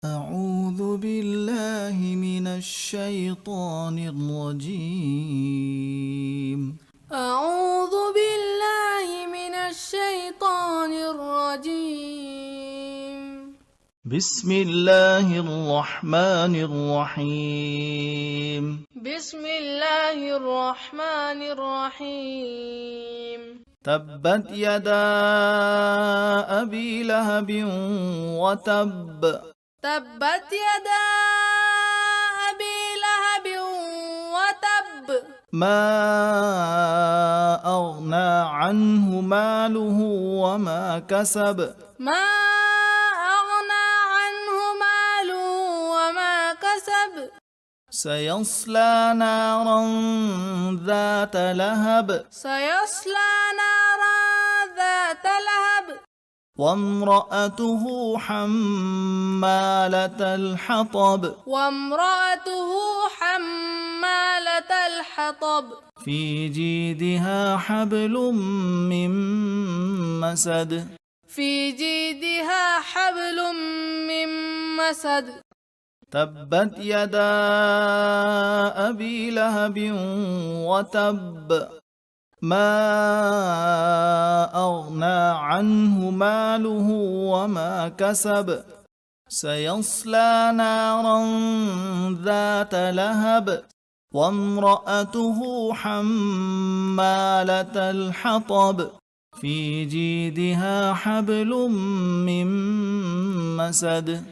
أعوذ بالله من الشيطان الرجيم. أعوذ بالله من الشيطان الرجيم. بسم الله الرحمن الرحيم. بسم الله الرحمن الرحيم. تبت يدا أبي لهب وتب. تبت يدا أبي لهب وتب. ما أغنى عنه ماله وما كسب. ما أغنى عنه ماله وما كسب. سيصلى نارا ذات لهب. سيصلى نارا ذات لهب. وامرأته حمالة الحطب. وامرأته حمالة الحطب. في جيدها حبل من مسد. في جيدها حبل من مسد. تبت يدا أبي لهب وتب. ما أغنى عنه ماله وما كسب. سيصلى نارا ذات لهب. وامرأته حمالة الحطب. في جيدها حبل من مسد.